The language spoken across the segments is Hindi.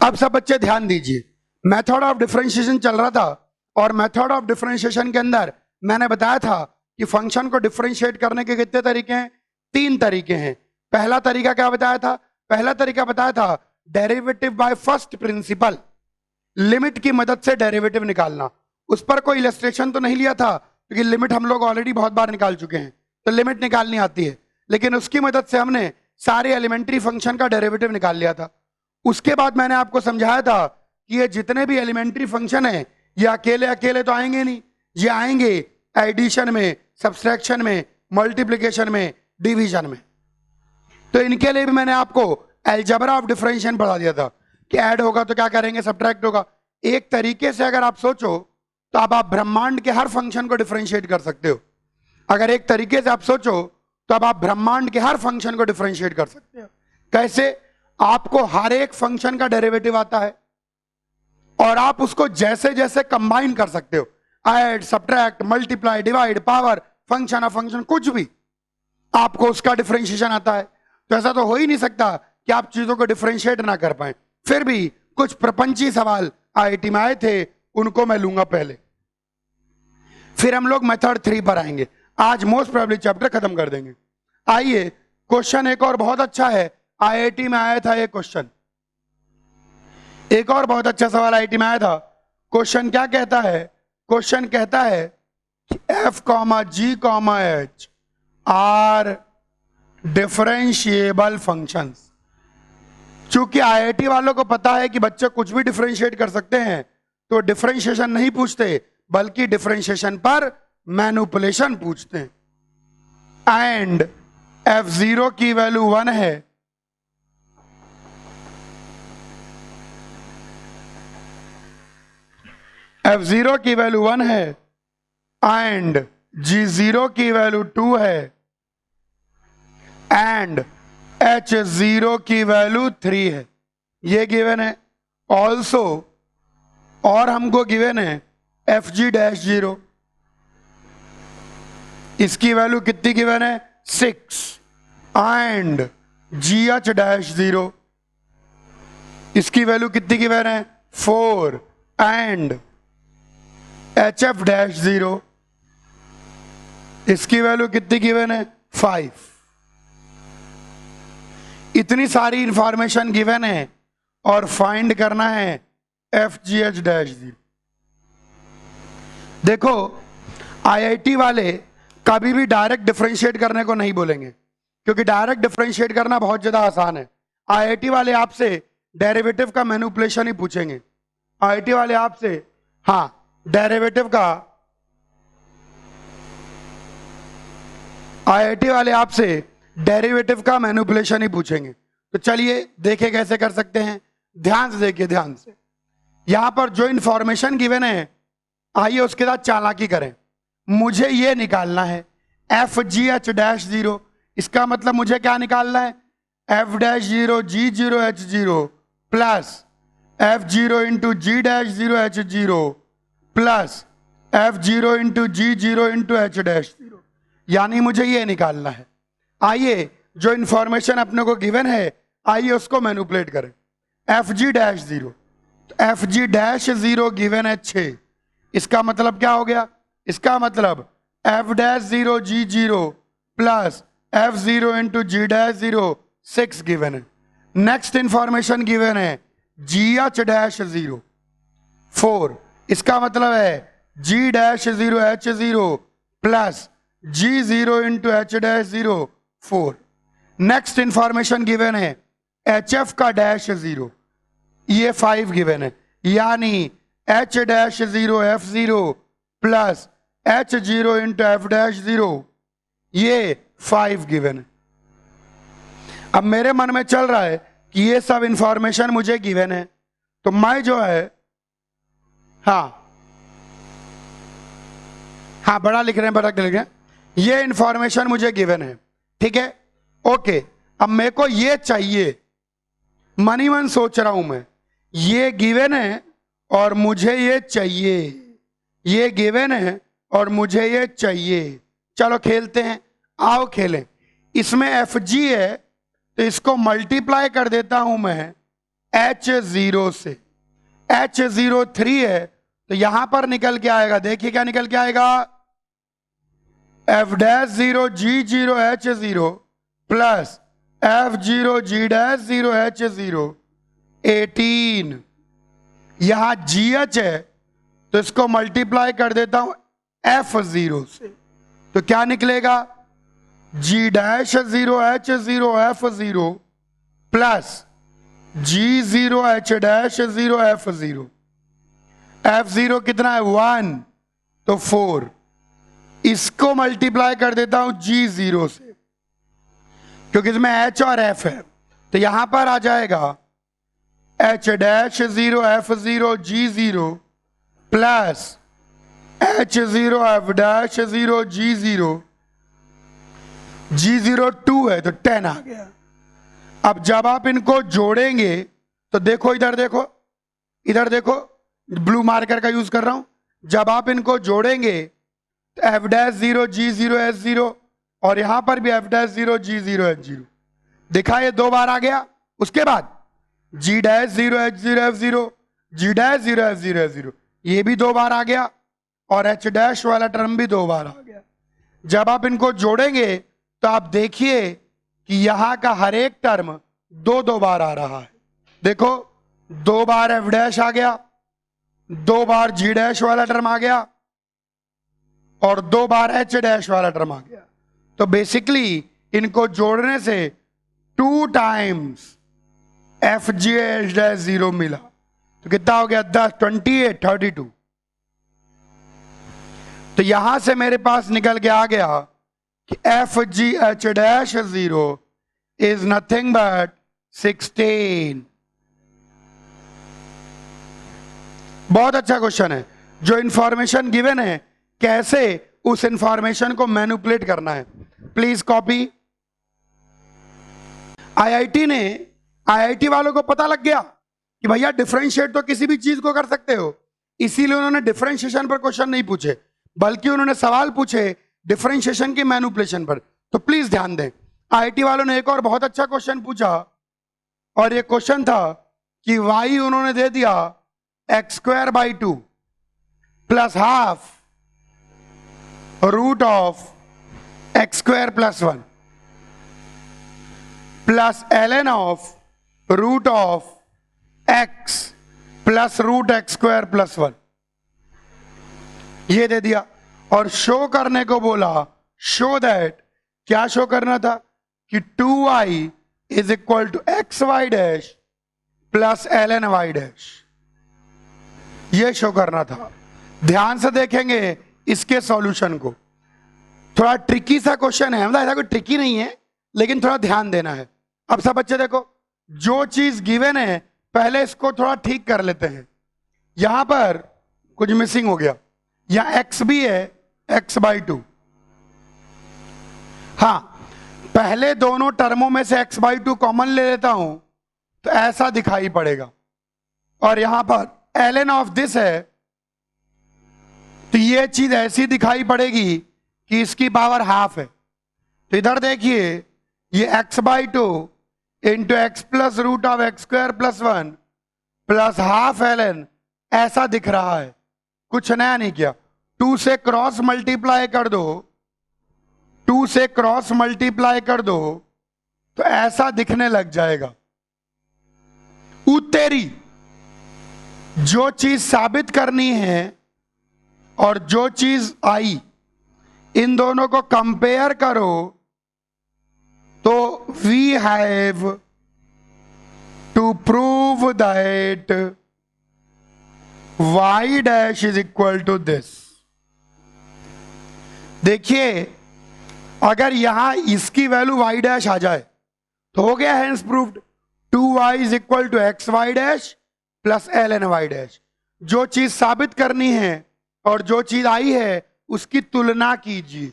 अब सब बच्चे ध्यान दीजिए, मेथड ऑफ डिफरेंशिएशन चल रहा था और मेथड ऑफ डिफरेंशिएशन के अंदर मैंने बताया था कि फंक्शन को डिफरेंशिएट करने के कितने तरीके हैं? 3 तरीके हैं। पहला तरीका क्या बताया था? पहला तरीका बताया था derivative by first principle, limit की मदद से डेरिवेटिव निकालना। उस पर कोई इलस्ट्रेशन तो नहीं लिया था क्योंकि लिमिट हम लोग ऑलरेडी बहुत बार निकाल चुके हैं, तो लिमिट निकालनी आती है, लेकिन उसकी मदद से हमने सारे एलिमेंट्री फंक्शन का डेरिवेटिव निकाल लिया था। उसके बाद मैंने आपको समझाया था कि ये जितने भी एलिमेंट्री फंक्शन है ये अकेले अकेले तो आएंगे नहीं, ये आएंगे एडिशन में, सब्सट्रैक्शन में, मल्टीप्लिकेशन में, डिवीजन में। तो इनके लिए भी मैंने आपको अलजेब्रा ऑफ डिफरेंशिएशन पढ़ा दिया था कि ऐड होगा तो क्या करेंगे, सब्ट्रैक्ट होगा। एक तरीके से अगर आप सोचो तो अब आप ब्रह्मांड के हर फंक्शन को डिफरेंशिएट कर सकते हो। अगर एक तरीके से आप सोचो तो अब आप ब्रह्मांड के हर फंक्शन को डिफरेंशिएट कर सकते हो। कैसे? आपको हर एक फंक्शन का डेरिवेटिव आता है और आप उसको जैसे जैसे कंबाइन कर सकते हो, add, subtract, multiply, divide, power, function of function, कुछ भी आपको उसका डिफरेंशिएशन आता है। तो ऐसा तो हो ही नहीं सकता कि आप चीजों को डिफरेंशिएट ना कर पाए। फिर भी कुछ प्रपंची सवाल आईआईटी में आए थे, उनको मैं लूंगा पहले, फिर हम लोग मेथड 3 पर आएंगे। आज मोस्ट प्रोबेबली चैप्टर खत्म कर देंगे। आइए, क्वेश्चन एक और बहुत अच्छा है, आईआईटी में आया था ये क्वेश्चन। एक और बहुत अच्छा सवाल आईआईटी में आया था। क्वेश्चन क्या कहता है? क्वेश्चन कहता है कि f, g, h are differentiable functions. चूंकि आईआईटी वालों को पता है कि बच्चे कुछ भी डिफरेंशिएट कर सकते हैं, तो डिफरेंशिएशन नहीं पूछते बल्कि डिफरेंशिएशन पर मैनिपुलेशन पूछते हैं। एंड f0 की वैल्यू 1 है, f0 की वैल्यू 1 है एंड g0 की वैल्यू 2 है एंड h0 की वैल्यू 3 है। ये गिवन है। ऑल्सो और हमको गिवन है fg-0, इसकी वैल्यू कितनी गिवन है? 6 एंड gh-0, इसकी वैल्यू कितनी गिवन है? 4 एंड hf-0, इसकी वैल्यू कितनी गिवन है? 5। इतनी सारी इंफॉर्मेशन गिवन है और फाइंड करना है fgh-0। देखो, आईआईटी वाले कभी भी डायरेक्ट डिफरेंशिएट करने को नहीं बोलेंगे क्योंकि डायरेक्ट डिफरेंशिएट करना बहुत ज्यादा आसान है। आईआईटी वाले आपसे डेरिवेटिव का मैनिपुलेशन ही पूछेंगे। आईआईटी वाले आपसे डेरिवेटिव का, आईआईटी वाले आपसे डेरिवेटिव का मैनिपुलेशन ही पूछेंगे। तो चलिए देखें कैसे कर सकते हैं। ध्यान से देखिए, ध्यान से। यहां पर जो इंफॉर्मेशन गिवन है, आइए उसके साथ चालाकी करें। मुझे ये निकालना है fgh-0, इसका मतलब मुझे क्या निकालना है? f-0 g0 h0 plus f0 into g-0 h0 plus f0 into g0 into h-0, यानी मुझे ये निकालना है। आइए जो इंफॉर्मेशन अपने को गिवन है, आइए उसको मैनिपुलेट करें। fg-0, fg-0 गिवन है 6, इसका मतलब क्या हो गया? इसका मतलब f-0 g0 plus f0 into g-0 6 given है। नेक्स्ट इंफॉर्मेशन गिवन है gh-0 4, इसका मतलब है g-0 h0 plus g0 into h-0 4। Next information given है hf का -0, ये 5 गिवन है, यानी h-0 f0 plus h0 into f-0, ये 5 गिवन है। अब मेरे मन में चल रहा है कि ये सब इंफॉर्मेशन मुझे गिवन है, तो मैं जो है बड़ा लिख रहे हैं, बड़ा लिख रहे हैं। ये इंफॉर्मेशन मुझे गिवन है, ठीक है, ओके। अब मेरे को ये चाहिए, मन ही मन सोच रहा हूं मैं, ये गिवन है और मुझे ये चाहिए, ये गिवन है और मुझे ये चाहिए। चलो खेलते हैं, आओ खेलें। इसमें fg है तो इसको मल्टीप्लाई कर देता हूं मैं H0 से, H03 है तो यहां पर निकल के आएगा, देखिए क्या निकल के आएगा, F'0 G0 H0 plus F0 G'0 H0 18। यहां GH है तो इसको मल्टीप्लाई कर देता हूं F0 से, तो क्या निकलेगा, G'0 H0 F0 plus G0 H'0 F0। F0 कितना है 1 तो 4, इसको मल्टीप्लाई कर देता हूं G0 से क्योंकि इसमें H और F है, तो यहां पर आ जाएगा H'0 F0 G0 plus H0 F'0 G0, G0 2 है तो 10 आ गया। अब जब आप इनको जोड़ेंगे तो देखो इधर देखो, इधर देखो, ब्लू मार्कर का यूज कर रहा हूं, जब आप इनको जोड़ेंगे तो F'0 G0 H0 और यहां पर भी F'0 G0 H0 दिखा, ये 2 बार आ गया। उसके बाद G'0 H0 F0 G'0 F0 F0 ये भी 2 बार आ गया और H' वाला टर्म भी 2 बार आ गया। जब आप इनको जोड़ेंगे तो आप देखिए कि यहां का हर एक टर्म 2 बार आ रहा है। देखो 2 बार F' आ गया, 2 बार G' वाला टर्म आ गया और 2 बार H' वाला टर्म आ गया। तो बेसिकली इनको जोड़ने से 2 टाइम्स FG'0 मिला, तो कितना हो गया 10 28 32। तो यहां से मेरे पास निकल के आ गया कि FGH'0 is nothing but 16। बहुत अच्छा क्वेश्चन है। जो इंफॉर्मेशन गिवन है कैसे उस इंफॉर्मेशन को मैनिपुलेट करना है। Please copy. आईआईटी वालों को पता लग गया कि भैया डिफरेंशिएट तो किसी भी चीज को कर सकते हो, इसीलिए उन्होंने डिफरेंशिएशन पर क्वेश्चन नहीं पूछे बल्कि उन्होंने सवाल पूछे डिफरेंशिएशन की मैनिपुलेशन पर। तो प्लीज ध्यान दें, आईआईटी वालों ने एक और बहुत अच्छा क्वेश्चन पूछा और ये क्वेश्चन था कि y उन्होंने दे दिया x²/2 plus half root of x² + 1 plus ln of root of x plus root x² + 1 ये दे दिया और शो करने को बोला, शो दैट, क्या शो करना था कि 2y = xy' plus ln y', ये शो करना था। ध्यान से देखेंगे इसके सॉल्यूशन को, थोड़ा ट्रिकी सा क्वेश्चन है, मतलब ऐसा कोई ट्रिकी नहीं है लेकिन थोड़ा ध्यान देना है। अब सब बच्चे देखो, जो चीज गिवन है पहले इसको थोड़ा ठीक कर लेते हैं। यहां पर कुछ मिसिंग हो गया, यहां x भी है x/2। हाँ, पहले दोनों टर्मों में से x/2 कॉमन ले लेता हूं तो ऐसा दिखाई पड़ेगा और यहां पर ln ऑफ दिस है तो ये चीज ऐसी दिखाई पड़ेगी कि इसकी पावर हाफ है। तो इधर देखिए ये x/2 into x plus root of x² + 1 plus half ln ऐसा दिख रहा है, कुछ नया नहीं किया। 2 से क्रॉस मल्टीप्लाई कर दो, 2 से क्रॉस मल्टीप्लाई कर दो तो ऐसा दिखने लग जाएगा। उत्तेरी, जो चीज साबित करनी है और जो चीज आई, इन दोनों को कंपेयर करो तो we have to prove that y' = this. देखिए अगर यहां इसकी वैल्यू y' आ जाए तो हो गया hence proved. 2y = xy' plus ln y'। जो चीज साबित करनी है और जो चीज आई है उसकी तुलना कीजिए।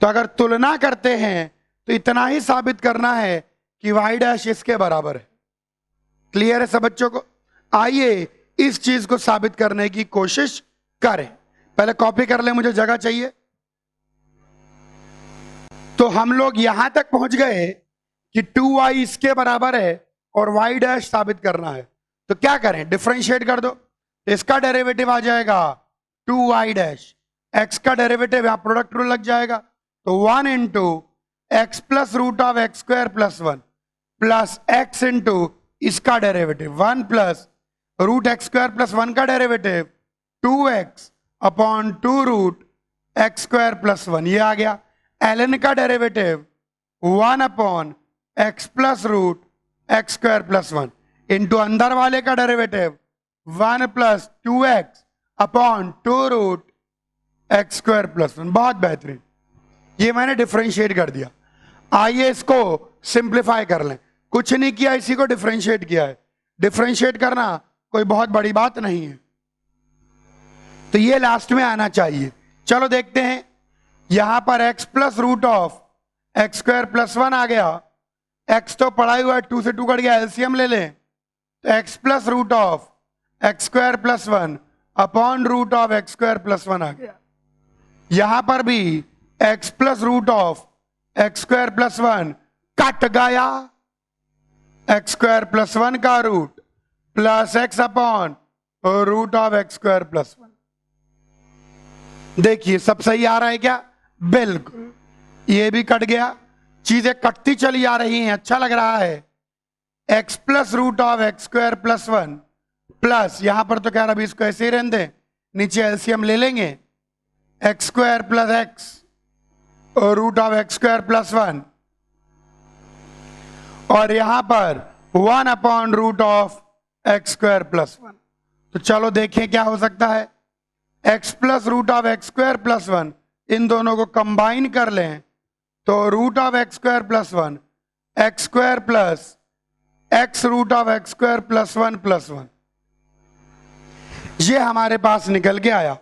तो अगर तुलना करते हैं तो इतना ही साबित करना है कि y' इसके बराबर है। क्लियर है सब बच्चों को? आइए इस चीज को साबित करने की कोशिश करें। पहले कॉपी कर ले, मुझे जगह चाहिए। तो हम लोग यहां तक पहुंच गए कि 2y इसके बराबर है और y डैश साबित करना है। तो क्या करें, डिफरेंशिएट कर दो। तो इसका डेरिवेटिव आ जाएगा 2y डैश, x का डेरिवेटिव यहां प्रोडक्ट रूल लग जाएगा, तो 1 into x plus root of x square plus 1 plus x into इसका derivative 1 plus root x square plus 1 का derivative 2x upon 2 root x square plus 1, ये आ गया। ln का derivative 1 upon x plus root x square plus 1 into अंदर वाले का derivative 1 plus 2x upon 2 root x square plus 1। बहुत बेहतरीन, ये मैंने डिफरेंशिएट कर दिया। आइए इसको सिंप्लीफाई कर लें। कुछ नहीं किया, इसी को डिफरेंशिएट किया है। डिफरेंशिएट करना कोई बहुत बड़ी बात नहीं है, तो ये लास्ट में आना चाहिए। चलो देखते हैं, यहां पर x plus root of x square plus 1 आ गया। x तो पढ़ा हुआ है, 2 से 2 कट गया, एलसीएम ले लें तो x plus root of x square plus 1 upon root of x square plus 1 आ गया। यहां पर भी x plus root of x square plus 1 cut गया, एक्स स्क्वायर प्लस 1 का root plus x upon root of x square plus 1। देखिए सब सही आ रहा है क्या? बिल्कुल, ये भी कट गया, चीजें कटती चली आ रही हैं, अच्छा लग रहा है। x plus root of x square plus 1 plus, यहां पर तो कह रहा अभी इसको ऐसे ही रहने दें, नीचे एलसीएम ले लेंगे, एक्स स्क्वायर प्लस एक्स और root of x square plus 1 और यहां पर 1 upon root of x square plus 1। तो चलो देखें क्या हो सकता है। x plus root of x square plus 1, इन दोनों को कंबाइन कर लें तो root of x square plus 1 x square plus x root of x square plus 1 plus 1, ये हमारे पास निकल के आया।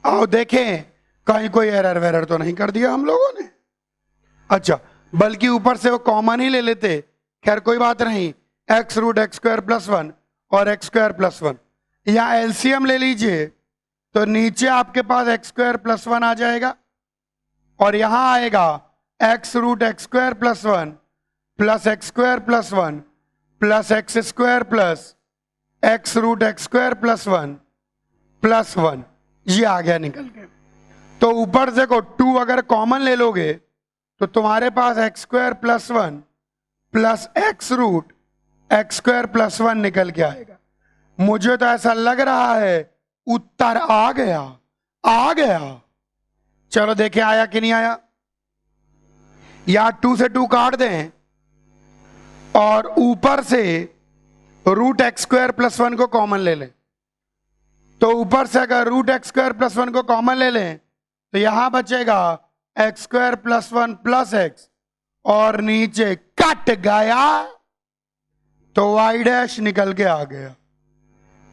आओ देखें कहीं कोई एरर वेरर तो नहीं कर दिया हम लोगों ने। अच्छा, बल्कि ऊपर से वो कॉमन ही ले लेते, खैर कोई बात नहीं। X root x square plus 1 और एक्स स्क्वायर प्लस 1, यहां एलसीएम ले लीजिए तो नीचे आपके पास एक्स स्क्वायर प्लस 1 आ जाएगा और यहां आएगा x root x square plus 1 plus x square plus 1 plus x square plus x root x square plus 1 plus 1, ये आ गया निकल के। तो ऊपर से को 2 अगर कॉमन ले लोगे तो तुम्हारे पास x square plus 1 plus x root x square plus 1 निकल के आएगा। मुझे तो ऐसा लग रहा है उत्तर आ गया, आ गया। चलो देखें आया कि नहीं आया। या 2 से 2 काट दें और ऊपर से रूट एक्स स्क्वायर प्लस 1 को कॉमन ले लें, तो ऊपर से अगर रूट एक्स स्क्वायर प्लस 1 को कॉमन ले लें तो यहां बचेगा x square plus 1 plus x और नीचे कट गया तो वाई डैश निकल के आ गया।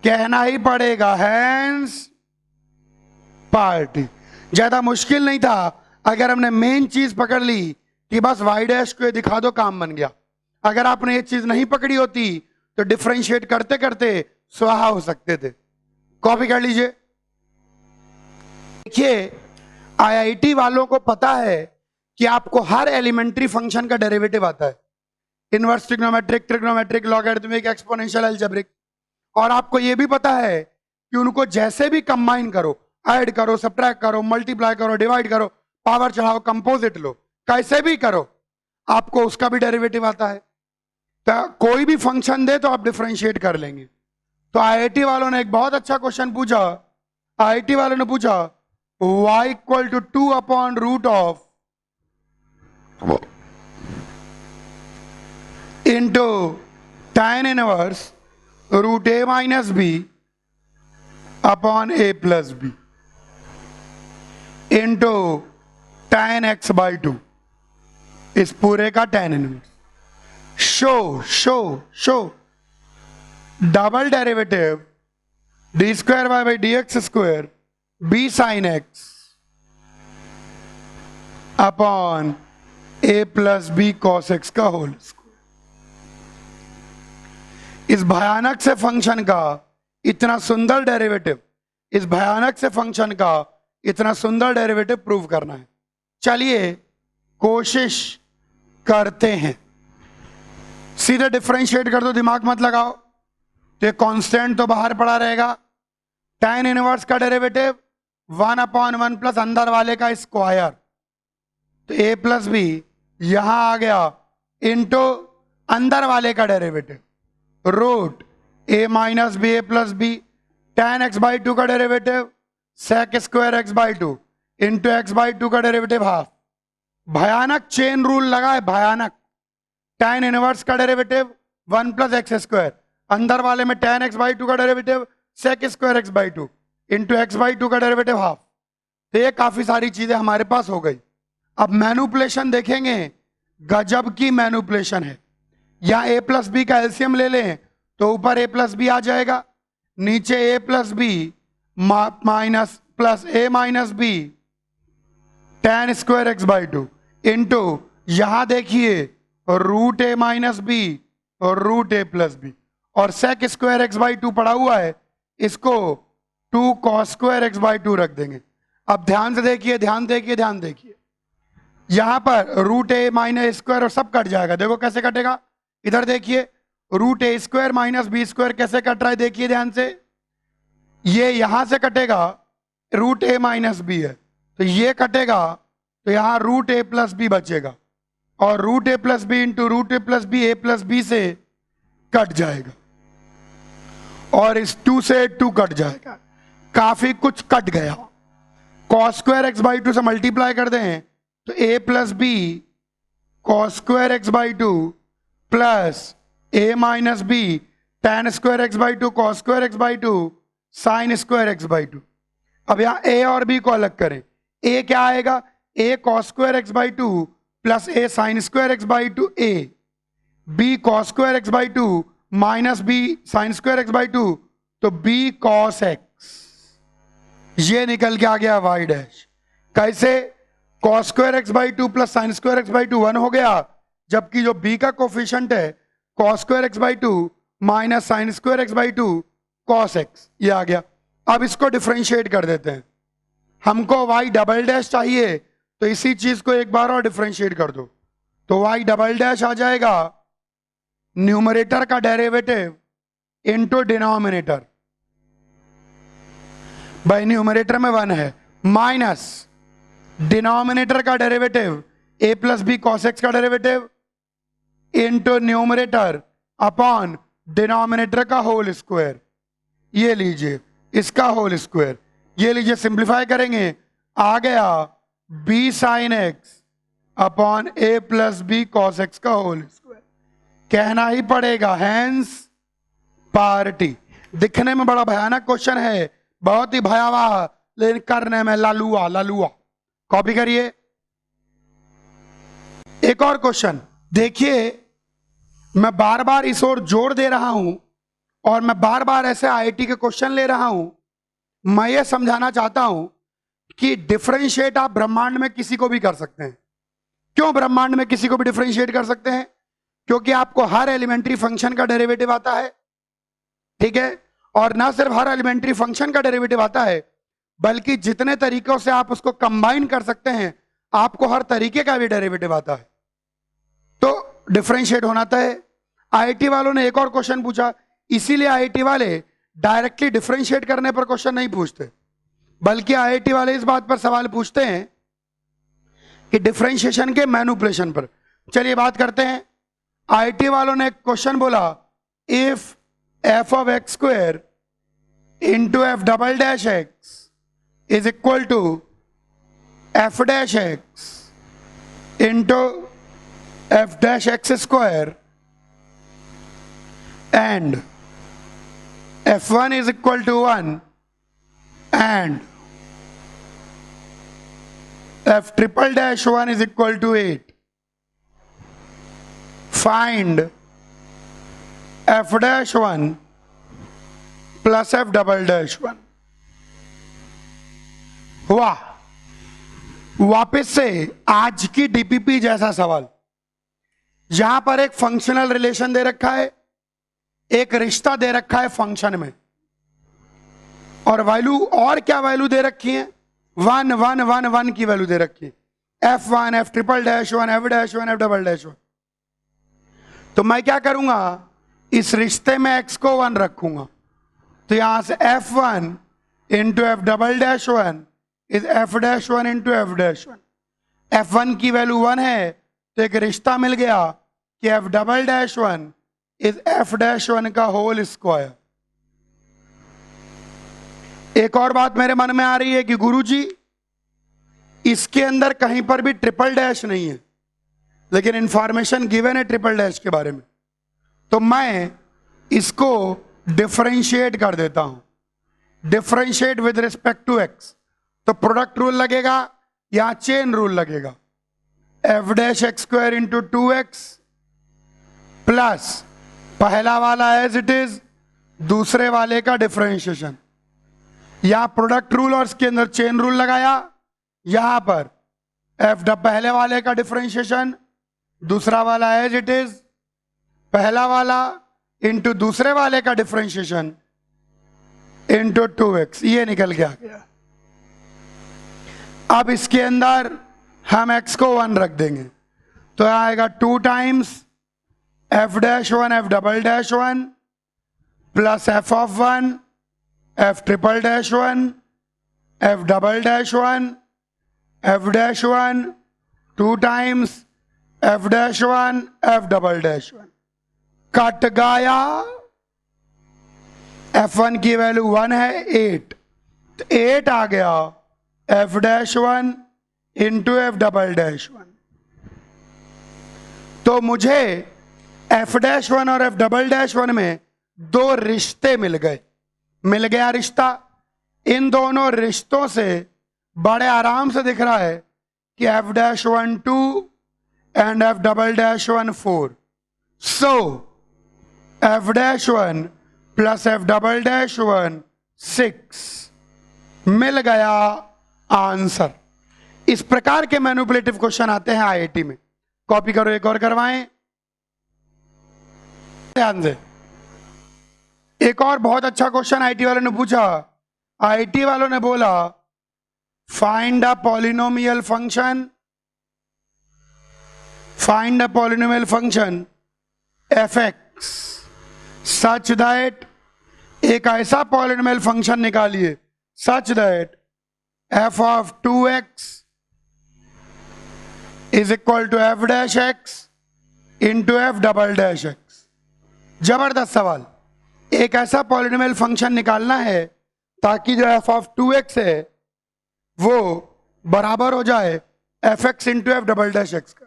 कहना ही पड़ेगा हैंस पार्टी। ज्यादा मुश्किल नहीं था, अगर हमने मेन चीज पकड़ ली कि बस वाई डैश को दिखा दो, काम बन गया। अगर आपने ये चीज नहीं पकड़ी होती तो डिफरेंशिएट करते करते स्वाहा हो सकते थे। कॉपी कर लीजिए। देखिए आईआईटी वालों को पता है कि आपको हर एलिमेंट्री फंक्शन का डेरिवेटिव आता है, inverse trigonometric, trigonometric, logarithmic, exponential, algebraic. और आपको यह भी पता है कि उनको जैसे भी कंबाइन करो, ऐड करो, सब्ट्रैक्ट करो, मल्टीप्लाई करो, डिवाइड करो, पावर चढ़ाओ, कंपोजिट लो, कैसे भी करो, आपको उसका भी डेरिवेटिव आता है। तो कोई भी फंक्शन दे तो आप डिफरेंशिएट कर लेंगे। तो आईआईटी वालों ने एक बहुत अच्छा क्वेश्चन पूछा। आईआईटी वालों ने पूछा y equal to 2 upon root of into tan inverse root a minus b upon a plus b into tan x by 2, इस पूरे का tan inverse. Show double derivative d square y by d x square b sine x upon a plus b cos x का होल स्क्वायर। इस भयानक से फंक्शन का इतना सुंदर डेरिवेटिव, इस भयानक से फंक्शन का इतना सुंदर डेरिवेटिव प्रूव करना है। चलिए कोशिश करते हैं। सीधे डिफरेंशिएट कर दो, दिमाग मत लगाओ। तो ये कांस्टेंट तो बाहर पड़ा रहेगा। tan इनवर्स का डेरिवेटिव 1/1 प्लस अंदर वाले का स्क्वायर, तो a प्लस बी यहां आ गया इंटू अंदर वाले का derivative root a minus b a plus b, tan x/2 का derivative sec square x/2 into x/2 का डेरिवेटिव हाफ। भयानक चेन रूल लगा है, भयानक। tan इनवर्स का डेरिवेटिव 1 प्लस एक्स स्क्वायर, अंदर वाले में tan x/2 का derivative sec square x/2 into x/2 का डेरिवेटिव हाफ। तो ये काफी सारी चीजें हमारे पास हो गई। अब मैनुपुलेशन देखेंगे, गजब की मैनुपुलेशन है। यहां a प्लस बी का एलसीएम ले लें तो ऊपर a प्लस बी आ जाएगा, नीचे a plus b minus plus a minus b tan square x/2 into यहां देखिए रूट a माइनस बी और रूट a प्लस बी, और sec स्क्वायर x/2 पड़ा हुआ है, इसको 2 cos स्क्वायर x/2 रख देंगे। अब ध्यान से देखिए, ध्यान देखिए, ध्यान देखिए, यहां पर रूट a माइनस स्क्वायर और सब कट जाएगा। देखो कैसे कटेगा, इधर देखिए root a square minus b square कैसे कट रहा है, देखिए ध्यान से। ये यहां से कटेगा, रूट a माइनस बी है तो ये कटेगा, तो यहां रूट a प्लस बी बचेगा, और root a plus b into root a plus b a plus b से कट जाएगा, और इस 2 से 2 कट जाएगा। काफी कुछ कट गया। cos स्क्वायर x/2 से मल्टीप्लाई कर दें तो a plus b cos square x/2 plus a minus b tan square x/2 cos square x/2 sin square x/2। अब यहां a और b को अलग करें, a क्या आएगा, a cos square x/2 plus a sin square x/2 a, b cos square x/2 minus b sin square x/2, तो b cos x, ये निकल के आ गया y डैश। कैसे, cos square x/2 plus sin square x/2 1 हो गया, जबकि जो b का कोफिशिएंट है cos square x/2 minus sin square x/2 cos x, ये आ गया। अब इसको डिफरेंशिएट कर देते हैं, हमको y डबल डैश चाहिए, तो इसी चीज को एक बार और डिफरेंशिएट कर दो, तो y डबल डैश आ जाएगा न्यूमरेटर का डेरिवेटिव इनटू डिनोमिनेटर, भाई न्यूमरेटर में 1 है, माइनस डिनोमिनेटर का derivative a plus b cos x का derivative into numerator upon denominator का होल स्क्वायर, ये लीजिए इसका होल स्क्वायर, ये लीजिए सिंप्लीफाई करेंगे, आ गया b sine x upon a plus b cos x का होल स्क्वायर। कहना ही पड़ेगा हैंस पार्टी। दिखने में बड़ा भयानक क्वेश्चन है, बहुत ही भयावह, लेकिन करने में लालुआ लालुआ। कॉपी करिए। एक और क्वेश्चन देखिए, मैं बार बार इस ओर जोर दे रहा हूं और मैं बार बार ऐसे आईआईटी के क्वेश्चन ले रहा हूं। मैं ये समझाना चाहता हूं कि डिफरेंशिएट आप ब्रह्मांड में किसी को भी कर सकते हैं। क्यों ब्रह्मांड में किसी को भी डिफरेंशिएट कर सकते हैं? क्योंकि आपको हर एलिमेंट्री फंक्शन का डेरिवेटिव आता है, ठीक है, और ना सिर्फ हर एलिमेंट्री फंक्शन का डेरिवेटिव आता है, बल्कि जितने तरीकों से आप उसको कंबाइन कर सकते हैं, आपको हर तरीके का भी डेरिवेटिव आता है, तो डिफरेंशिएट होना था। आईआईटी वालों ने एक और क्वेश्चन पूछा, इसीलिए आईआईटी वाले डायरेक्टली डिफरेंशिएट करने पर क्वेश्चन नहीं पूछते, बल्कि आईआईटी वाले इस बात पर सवाल पूछते हैं कि डिफरेंशिएशन के मैनिपुलेशन पर। चलिए बात करते हैं। आईआईटी वालों ने एक क्वेश्चन बोला, if f of x square into f double dash x is equal to f dash x into f dash x square and f1 is equal to 1 and f triple dash 1 is equal to 8, find f dash 1 plus f double dash 1। हुआ वापस से आज की डीपीपी जैसा सवाल। यहां पर एक फंक्शनल रिलेशन दे रखा है, एक रिश्ता दे रखा है फंक्शन में, और वैल्यू, और क्या वैल्यू दे रखी है, 1 1 1 1 की वैल्यू दे रखी है, f1 f triple dash 1 f dash 1 f double dash 1। तो मैं क्या करूंगा, इस रिश्ते में x को 1 रखूंगा, तो यहां से f1 into F double dash 1 is f dash 1 into F dash 1। f1 की वैल्यू 1 है तो एक रिश्ता मिल गया कि f double dash 1 is f dash 1 का होल स्क्वायर। एक और बात मेरे मन में आ रही है कि गुरुजी इसके अंदर कहीं पर भी ट्रिपल डैश नहीं है, लेकिन इंफॉर्मेशन गिवन है ट्रिपल डैश के बारे में, तो मैं इसको डिफरेंशिएट कर देता हूं, differentiate with respect to x. तो प्रोडक्ट रूल लगेगा या चेन रूल लगेगा, f dash x square into 2x plus पहला वाला एज इट इज, दूसरे वाले का डिफरेंशिएशन। यहां प्रोडक्ट रूल और इसके अंदर चेन रूल लगाया, यहां पर पहले वाले का डिफरेंशिएशन, दूसरा वाला एज इट इज, पहला वाला इंटू दूसरे वाले का डिफरेंशिएशन इंटू 2x, ये निकल के आ गया। अब इसके अंदर हम x को 1 रख देंगे, तो आएगा 2 times f dash 1 f double dash 1 plus f of 1 f triple dash 1 f double dash 1 f dash 1 2 times f dash 1 f double dash 1। Cut गया, f1 की वैल्यू 1 है 8, तो 8 आ गया f dash 1 into F double dash 1। तो मुझे f डैश 1 और f डबल डैश 1 में 2 रिश्ते मिल गए, मिल गया रिश्ता। इन दोनों रिश्तों से बड़े आराम से दिख रहा है कि f dash 1 2 and f double dash 1 4। So f dash 1 plus f double dash 1 6 मिल गया आंसर। इस प्रकार के मैनिपुलेटिव क्वेश्चन आते हैं आईआईटी में। कॉपी करो, एक और करवाएं, ध्यान से। एक और बहुत अच्छा क्वेश्चन आईआईटी वालों ने पूछा। आईआईटी वालों ने बोला find a polynomial function, find a polynomial function fx such that, एक ऐसा पॉलिनोमियल फंक्शन निकालिए such that f of 2x is equal to f dash x into f double dash x। जबरदस्त सवाल। एक ऐसा पॉलिनोमियल फंक्शन निकालना है ताकि जो f of 2x है वो बराबर हो जाए fx into f double dash x का।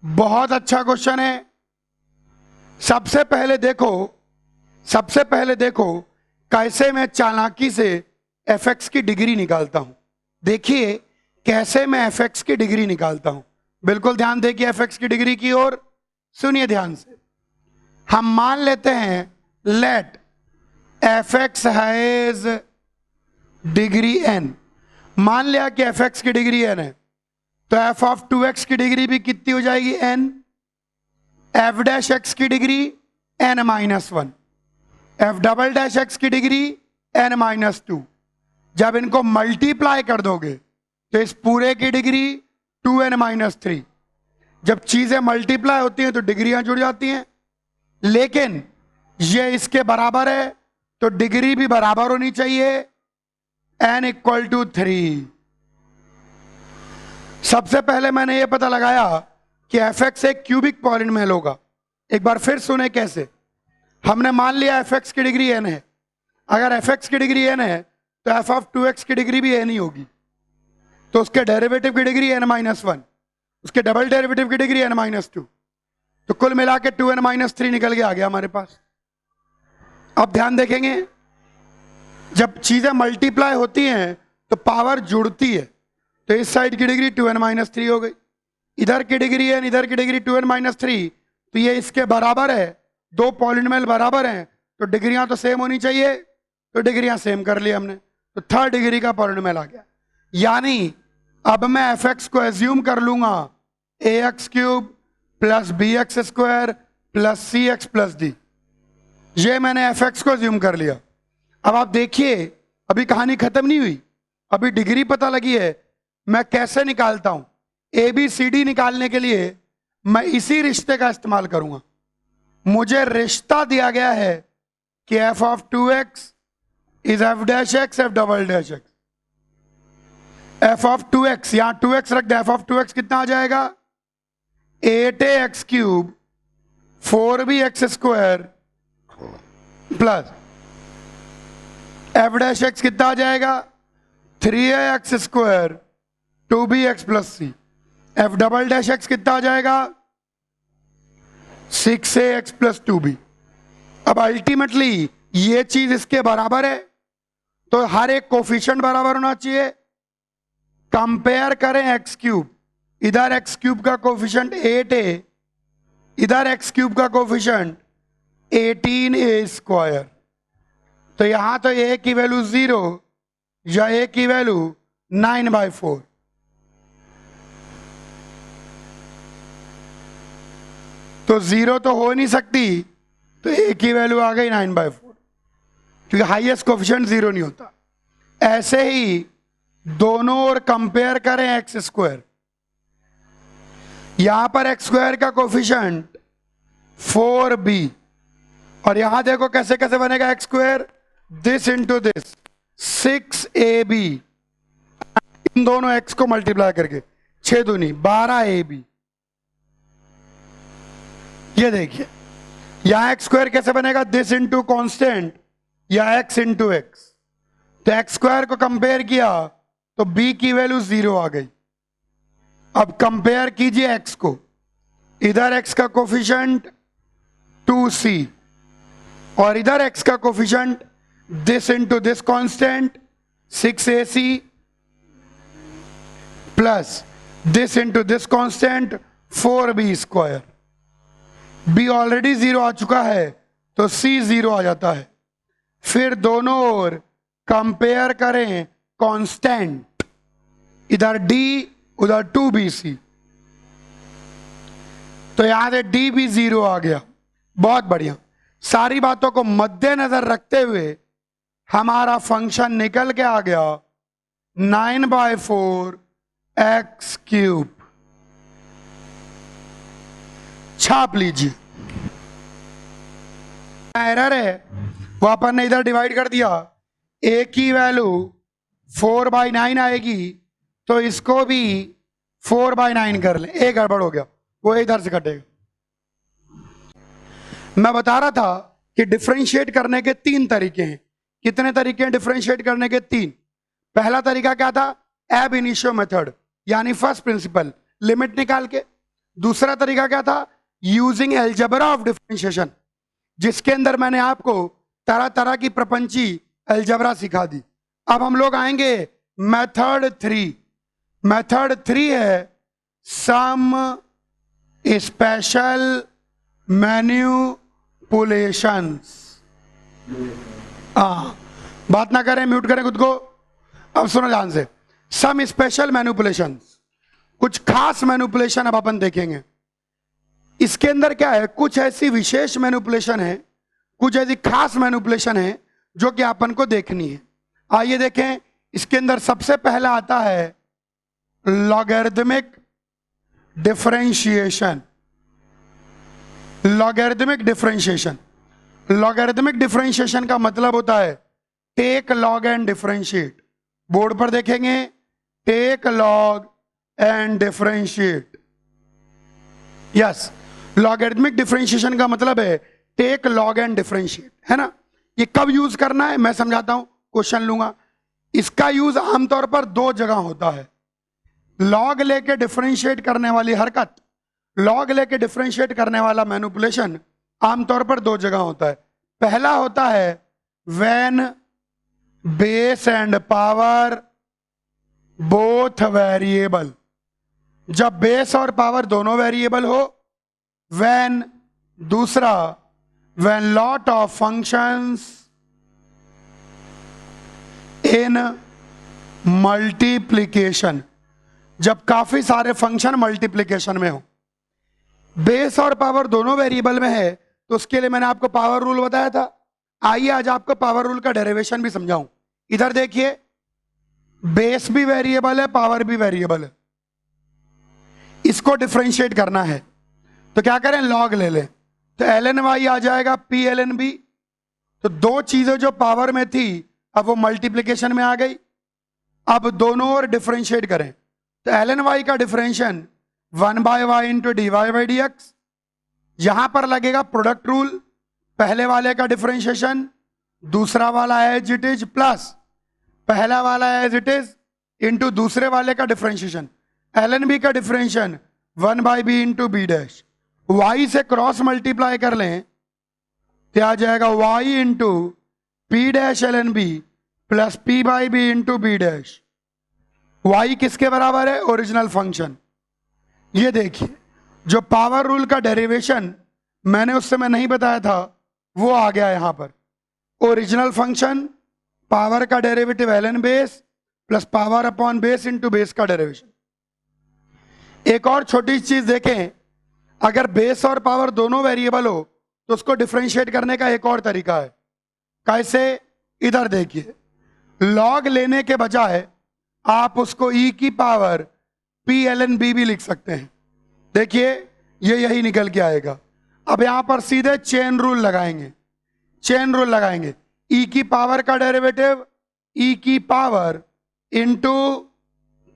बहुत अच्छा क्वेश्चन है। सबसे पहले देखो कैसे मैं चालाकी से fx की डिग्री निकालता हूं। देखिए कैसे मैं fx की डिग्री निकालता हूं। बिल्कुल ध्यान देखिए fx की डिग्री की ओर, सुनिए ध्यान से। हम मान लेते हैं let fx has degree n। मान लिया कि fx की डिग्री n है, तो f ऑफ 2x की डिग्री भी कितनी हो जाएगी n, f डैश x की degree n minus 1, f double dash x की डिग्री n माइनस 2। जब इनको मल्टीप्लाई कर दोगे तो इस पूरे की डिग्री 2n माइनस 3। जब चीजें मल्टीप्लाई होती हैं तो डिग्रियां जुड़ जाती हैं, लेकिन ये इसके बराबर है तो डिग्री भी बराबर होनी चाहिए, n इक्वल टू 3। सबसे पहले मैंने ये पता लगाया कि fx एक क्यूबिक पॉलिनोमियल होगा। एक बार फिर सुने कैसे। हमने मान लिया fx की डिग्री n है। अगर fx की डिग्री n है तो f ऑफ 2x की डिग्री भी n ही होगी, तो उसके डेरिवेटिव की डिग्री n माइनस 1, उसके डबल डेरिवेटिव की डिग्री n माइनस 2, तो कुल मिला के 2n माइनस 3 निकल के आ गया हमारे पास। अब ध्यान देखेंगे, जब चीजें मल्टीप्लाई होती हैं तो पावर जुड़ती है, तो इस साइड की डिग्री 2n माइनस 3 हो गई, इधर की डिग्री n, इधर की डिग्री 2n माइनस 3, तो ये इसके बराबर है। दो पॉलिनोमियल बराबर हैं तो डिग्रियां तो सेम होनी चाहिए, तो डिग्रियां सेम कर ली हमने, तो थर्ड डिग्री का पॉलिनोमियल आ गया। यानी अब मैं fx को एज्यूम कर लूंगा ax cube plus bx square plus cx plus d। ये मैंने fx को एज्यूम कर लिया। अब आप देखिए, अभी कहानी खत्म नहीं हुई, अभी डिग्री पता लगी है। मैं कैसे निकालता हूं, ABCD निकालने के लिए मैं इसी रिश्ते का इस्तेमाल करूंगा। मुझे रिश्ता दिया गया है कि F of 2x is F dash x F double dash x. F of 2x, यहां 2x रख दे, एफ ऑफ 2x कितना आ जाएगा 8ax cube 4bx square plus F dash x कितना आ जाएगा 3ax square 2bx plus c। F double dash x कितना आ जाएगा 6ax प्लस 2b। अब अल्टीमेटली ये चीज इसके बराबर है, तो हर एक कोफिशिएंट बराबर होना चाहिए। कंपेयर करें एक्स क्यूब, इधर एक्स क्यूब का कोफिशिएंट 8a, इधर एक्स क्यूब का कोफिशिएंट 18a स्क्वायर। तो यहां तो a की वैल्यू 0 या a की वैल्यू 9/4। तो 0 तो हो नहीं सकती, तो a की वैल्यू आ गई 9/4, क्योंकि हाईएस्ट कोफिशिएंट 0 नहीं होता। ऐसे ही दोनों ओर कंपेयर करें एक्स स्क्वायर, यहां पर एक्स स्क्वायर का कोफिशिएंट 4b, और यहां देखो कैसे कैसे बनेगा x square, this into this 6ab, इन दोनों एक्स को मल्टीप्लाई करके 6 दूनी 12ab। ये देखिए यहां एक्स स्क्वायर कैसे बनेगा, दिस इंटू कॉन्स्टेंट या एक्स इंटू एक्स। तो एक्स स्क्वायर को कंपेयर किया तो b की वैल्यू 0 आ गई। अब कंपेयर कीजिए x को, इधर x का कोफिशिएंट 2c और इधर x का coefficient this into this constant 6ac plus this into this constant 4b square. b already 0 आ चुका है तो c 0 आ जाता है। फिर दोनों ओर कंपेयर करें कांस्टेंट, इधर d उधर 2bc, तो यहां से d भी 0 आ गया। बहुत बढ़िया। सारी बातों को मद्देनजर रखते हुए हमारा फंक्शन निकल के आ गया 9/4 एक्स क्यूब। छाप लीजिए, एरर है वो अपन ने इधर डिवाइड कर दिया, a की वैल्यू 4/9 आएगी तो इसको भी 4/9 कर ले, एक गड़बड़ हो गया, वो इधर से कटेगा। मैं बता रहा था कि डिफरेंशिएट करने के 3 तरीके हैं। कितने तरीके हैं डिफरेंशिएट करने के? 3। पहला तरीका क्या था? एब इनिशियो मेथड, यानी फर्स्ट प्रिंसिपल, लिमिट निकाल के। दूसरा तरीका क्या था? यूजिंग एलजेब्रा ऑफ डिफरेंशिएशन, जिसके अंदर मैंने आपको तरह तरह की प्रपंची एलजेब्रा सिखा दी। अब हम लोग आएंगे मेथड 3। मेथड 3 है सम स्पेशल मैन्युपुलेशंस। बात ना करें, म्यूट करें खुद को। अब सुनो ध्यान से, सम स्पेशल मैन्युपुलेशंस, कुछ खास मैन्युपुलेशन अब अपन देखेंगे। इसके अंदर क्या है? कुछ ऐसी विशेष मैन्युपुलेशन है, कुछ ऐसी खास मैन्युपुलेशन है जो कि अपन को देखनी है। आइए देखें। इसके अंदर सबसे पहला आता है logarithmic differentiation. Logarithmic differentiation, logarithmic differentiation का मतलब होता है take log and differentiate. Board पर देखेंगे, take log and differentiate. Yes, logarithmic differentiation का मतलब है टेक लॉग एंड डिफरेंशिएट, है ना। ये कब यूज करना है मैं समझाता हूं, क्वेश्चन लूंगा। इसका यूज आमतौर पर 2 जगह होता है। लॉग लेके डिफरेंशिएट करने वाली हरकत, लॉग लेके डिफरेंशिएट करने वाला मैनिपुलेशन आमतौर पर 2 जगह होता है। पहला होता है when base and power both variable, जब बेस और पावर दोनों वेरिएबल हो। व्हेन, दूसरा when lot of functions in multiplication, जब काफी सारे फंक्शन मल्टीप्लिकेशन में हो। बेस और पावर दोनों वेरिएबल में है तो उसके लिए मैंने आपको पावर रूल बताया था। आइए आज आपको पावर रूल का डेरिवेशन भी समझाऊं। इधर देखिए, बेस भी वेरिएबल है, पावर भी वेरिएबल है। इसको डिफरेंशिएट करना है तो क्या करें? लॉग ले लें। तो ln y आ जाएगा p ln b। तो दो चीजें जो पावर में थी अब वो मल्टीप्लिकेशन में आ गई। अब दोनों ओर डिफरेंशिएट करें तो ln y का differentiation 1/y into d y by d x. यहां पर लगेगा प्रोडक्ट रूल, पहले वाले का डिफरेंशिएशन दूसरा वाला एज इट इज प्लस पहला वाला एज इट इज इंटू दूसरे वाले का डिफरेंशिएशन। ln b का differentiation 1/b into b dash. y से क्रॉस मल्टीप्लाई कर लें तो आ जाएगा y into p dash ln b plus p by b into b dash. y किसके बराबर है? Original function. ये देखिए जो पावर रूल का डेरिवेशन मैंने उस समय नहीं बताया था वो आ गया यहां पर। ओरिजिनल फंक्शन पावर का derivative ln base plus power upon base into base का डेरिवेशन। एक और छोटी चीज देखें, अगर बेस और पावर दोनों वेरिएबल हो तो उसको डिफरेंशिएट करने का एक और तरीका है। कैसे? इधर देखिए, लॉग लेने के बजाय आप उसको e की पावर p ln b भी लिख सकते हैं। देखिए ये यही निकल के आएगा। अब यहां पर सीधे चेन रूल लगाएंगे, चेन रूल लगाएंगे। e की पावर का डेरिवेटिव e की पावर इंटू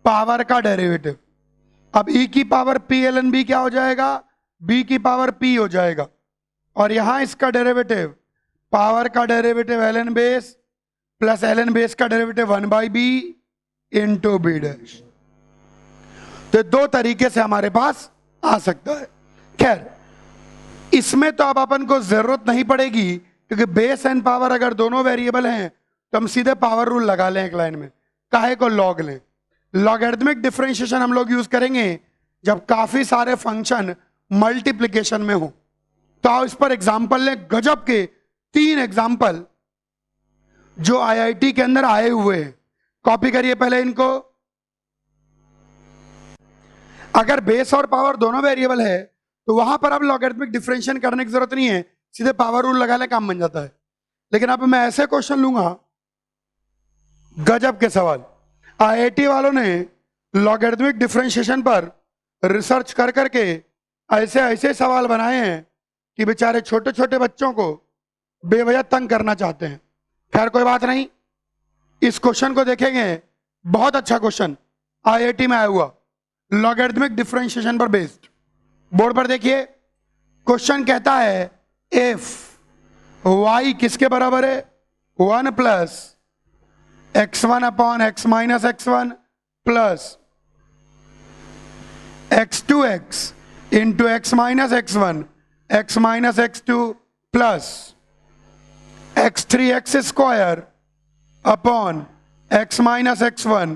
पावर का डेरिवेटिव। अब e की पावर p ln b क्या हो जाएगा? b की पावर p हो जाएगा। और यहां इसका डेरिवेटिव पावर का derivative ln base plus ln base का derivative 1/b into b dash. तो दो तरीके से हमारे पास आ सकता है। खैर इसमें तो अब अपन को जरूरत नहीं पड़ेगी क्योंकि बेस एंड पावर अगर दोनों वेरिएबल हैं तो हम सीधे पावर रूल लगा लें एक लाइन में, काहे को लॉग लें। लॉगरिथमिक डिफरेंशिएशन हम लोग यूज करेंगे जब काफी सारे फंक्शन मल्टीप्लिकेशन में हो। तो आओ इस पर एग्जाम्पल लें, गजब के 3 एग्जाम्पल जो आईआईटी के अंदर आए हुए हैं। कॉपी करिए पहले इनको। अगर बेस और पावर दोनों वेरिएबल है तो वहां पर अब लॉगरिथमिक डिफरेंशिएशन करने की जरूरत नहीं है, सीधे पावर रूल लगा ले, काम बन जाता है। लेकिन अब मैं ऐसे क्वेश्चन लूंगा, गजब के सवाल। आईआईटी वालों ने लॉगरिथमिक डिफरेंशिएशन पर रिसर्च कर करके ऐसे ऐसे सवाल बनाए हैं कि बेचारे छोटे छोटे बच्चों को बेवजह तंग करना चाहते हैं। खैर कोई बात नहीं, इस क्वेश्चन को देखेंगे। बहुत अच्छा क्वेश्चन आईआईटी में आया हुआ, लॉगरिथमिक डिफरेंशिएशन पर बेस्ड। बोर्ड पर देखिए, क्वेश्चन कहता है इफ y किसके बराबर है? 1 plus x1 upon x minus x1 plus x2x into x minus x1 x minus x2 plus x3x square upon x minus x1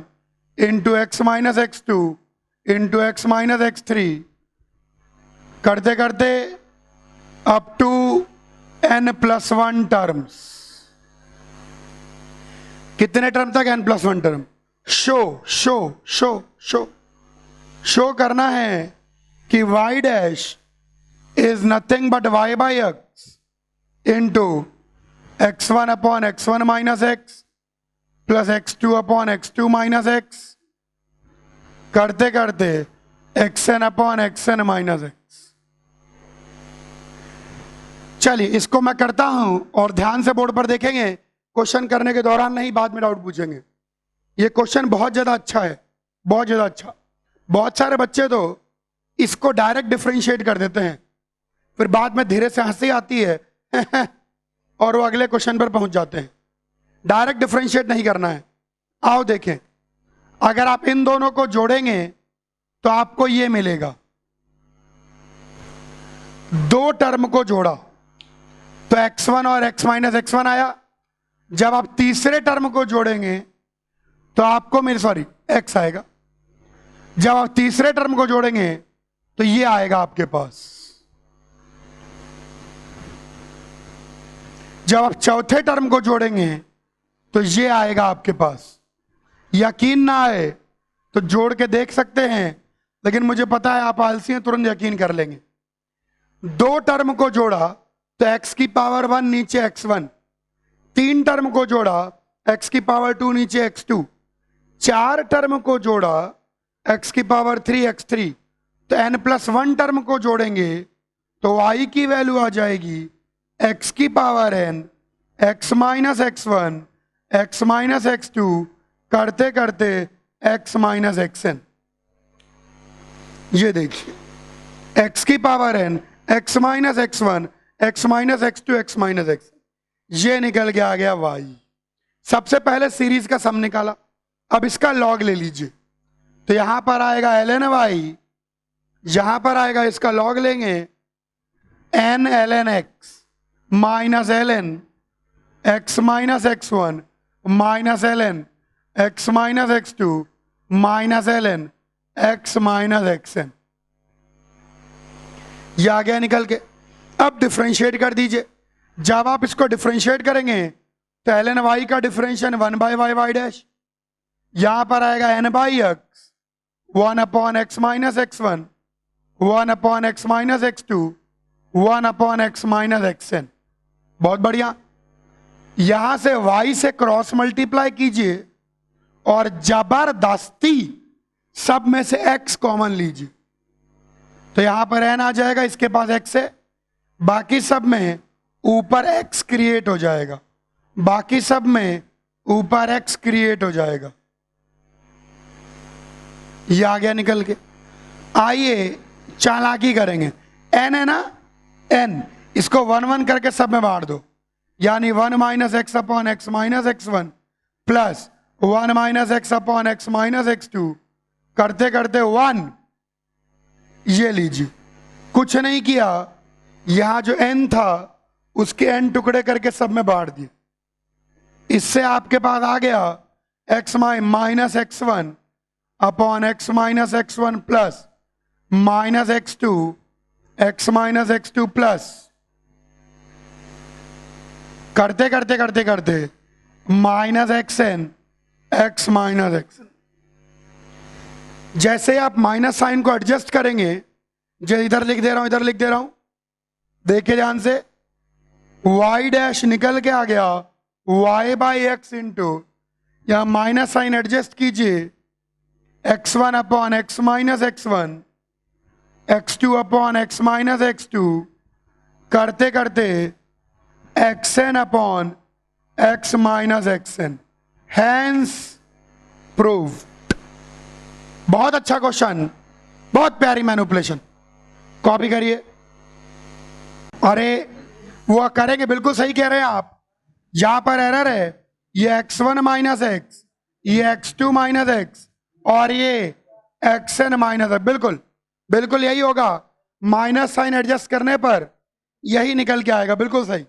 into x minus x2 into x minus x3 करते करते अप टू n+1 टर्म्स। कितने टर्म तक? n+1 term. Show show show show show करना है कि y dash is nothing but y by x into x1 upon x1 minus x plus x2 upon x2 minus x करते करते xn upon xn minus x. चलिए इसको मैं करता हूं और ध्यान से बोर्ड पर देखेंगे। क्वेश्चन करने के दौरान नहीं, बाद में डाउट पूछेंगे। ये क्वेश्चन बहुत ज्यादा अच्छा है, बहुत ज्यादा अच्छा। बहुत सारे बच्चे तो इसको डायरेक्ट डिफरेंशिएट कर देते हैं, फिर बाद में धीरे से हंसी आती है और वो अगले क्वेश्चन पर पहुंच जाते हैं। डायरेक्ट डिफरेंशिएट नहीं करना है। आओ देखें, अगर आप इन दोनों को जोड़ेंगे तो आपको ये मिलेगा। दो टर्म को जोड़ा तो x1 और x माइनस x1 आया। जब आप तीसरे टर्म को जोड़ेंगे तो आपको x आएगा। जब आप तीसरे टर्म को जोड़ेंगे तो ये आएगा आपके पास। जब आप चौथे टर्म को जोड़ेंगे तो ये आएगा आपके पास। यकीन ना आए तो जोड़ के देख सकते हैं, लेकिन मुझे पता है आप आलसी हैं, तुरंत यकीन कर लेंगे। दो टर्म को जोड़ा तो x की पावर 1 नीचे x1, तीन टर्म को जोड़ा x की पावर 2 नीचे x2, चार टर्म को जोड़ा x की पावर 3 x3, तो n+1 टर्म को जोड़ेंगे तो y की वैल्यू आ जाएगी x की power n, x minus x one, x minus x two, करते करते x माइनस एक्स एन। ये देखिए x की power n, x minus x one, x minus x two, x minus x, ये निकल के आ गया y। सबसे पहले सीरीज का सम निकाला, अब इसका लॉग ले लीजिए। तो यहां पर आएगा ln y, यहां पर आएगा इसका लॉग लेंगे n ln x minus ln x minus x one minus ln x minus x two minus ln x minus x n. ये आ गया निकल के। अब डिफ्रेंशिएट कर दीजिए। जब आप इसको डिफ्रेंशिएट करेंगे तो ln y का differentiation 1 by y y dash, यहां पर आएगा n by x, 1 upon x minus x one, 1 upon x minus x two, 1 upon x minus x n. बहुत बढ़िया। यहां से y से क्रॉस मल्टीप्लाई कीजिए और जबरदस्ती सब में से x कॉमन लीजिए। तो यहां पर n आ जाएगा, इसके पास x है, बाकी सब में ऊपर x क्रिएट हो जाएगा, बाकी सब में ऊपर x क्रिएट हो जाएगा। ये आ गया निकल के। आइए चालाकी करेंगे। n है ना, n इसको 1 1 करके सब में बांट दो, यानी 1 minus x upon x minus x one plus 1 minus x upon x minus x two, करते करते 1। ये लीजिए, कुछ नहीं किया, यहां जो n था उसके n टुकड़े करके सब में बांट दिए। इससे आपके पास आ गया x minus x one upon x minus x one plus minus x two, x minus x two plus, करते करते करते करते minus x n, x minus x. जैसे आप माइनस साइन को एडजस्ट करेंगे, जो इधर लिख दे रहा हूं, इधर लिख दे रहा हूं, देखिए ध्यान से, y डैश निकल के आ गया y बाई एक्स इंटू, यहां माइनस साइन एडजस्ट कीजिए, x one upon x minus x one, x two upon x minus x two, करते करते x n upon x minus x n. Hence proved. बहुत अच्छा क्वेश्चन, बहुत प्यारी मैनिपुलेशन। कॉपी करिए। अरे वो करेंगे, बिल्कुल सही कह रहे हैं आप। यहां पर एरर है, ये एक्स वन माइनस एक्स, ये एक्स टू माइनस एक्स और ये एक्स एन माइनस एक्स। बिल्कुल बिल्कुल यही होगा, माइनस साइन एडजस्ट करने पर यही निकल के आएगा, बिल्कुल सही।